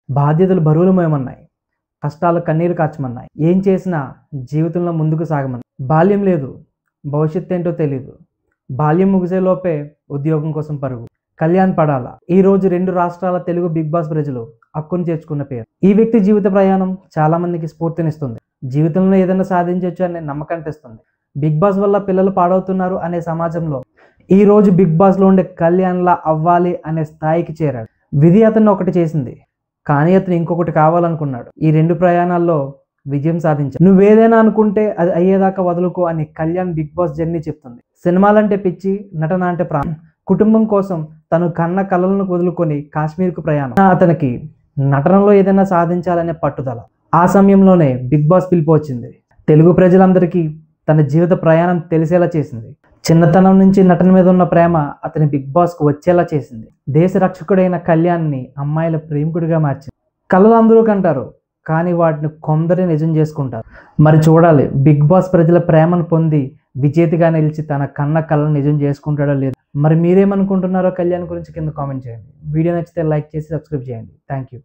బాధ్యతలు బరువులమయమన్నాయి. కష్టాలు కన్నీరు కార్చమన్నాయి. ఏం చేసినా జీవితంలో ముందుకు సాగమన్నాయి. బాల్యం లేదు, భవిష్యత్తు ఏంటో తెలీదు. బాల్యం ముగిసేలోపే ఉద్యోగం కోసం పరుగు. కళ్యాణ్ పడాల ఈరోజు 2 రాష్ట్రాల తెలుగు బిగ్ బాస్ ప్రజలు హక్కును చేర్చుకున్న పేరు. ఈ వ్యక్తి జీవిత ప్రయాణం చాలా మందికి స్ఫూర్తినిస్తుంది. జీవితంలో ఏదైనా సాధించవచ్చు అనే నమ్మకాన్ని తెస్తుంది. బిగ్ బాస్ వల్ల పిల్లలు పాడవుతున్నారు అనే సమాజంలో ఈ రోజు బిగ్ బాస్లో ఉండే కళ్యాణ్లా అవ్వాలి అనే స్థాయికి చేరాడు. విధి అతన్ని ఒకటి చేసింది, కానీ అతను ఇంకొకటి కావాలనుకున్నాడు. ఈ 2 ప్రయాణాల్లో విజయం సాధించాడు. నువ్వేదైనా అనుకుంటే అది అయ్యేదాకా వదులుకో అని కళ్యాణ్ బిగ్ బాస్ జర్నీ చెప్తుంది. సినిమాలంటే పిచ్చి, నటన అంటే ప్రాణం. కుటుంబం కోసం తను కన్న కలలను వదులుకొని కాశ్మీర్కు ప్రయాణం. అతనికి నటనలో ఏదైనా సాధించాలనే పట్టుదల. ఆ సమయంలోనే బిగ్ బాస్ పిలుపు వచ్చింది. తెలుగు ప్రజలందరికీ తన జీవిత ప్రయాణం తెలిసేలా చేసింది. చిన్నతనం నుంచి నటన మీద ఉన్న ప్రేమ అతని బిగ్ బాస్కు వచ్చేలా చేసింది. దేశ రక్షకుడైన కళ్యాణ్ని అమ్మాయిల ప్రేమికుడిగా మార్చింది. కళలు అందరూ కంటారు, కానీ వాటిని కొందరే నిజం చేసుకుంటారు. మరి చూడాలి, బిగ్ బాస్ ప్రజల ప్రేమను పొంది విజేతగా నిలిచి తన కన్న కళను నిజం చేసుకుంటాడో లేదు. మరి మీరేమనుకుంటున్నారో కళ్యాణ్ గురించి కింద కామెంట్ చేయండి. వీడియో నచ్చితే లైక్ చేసి సబ్స్క్రైబ్ చేయండి. Thank you.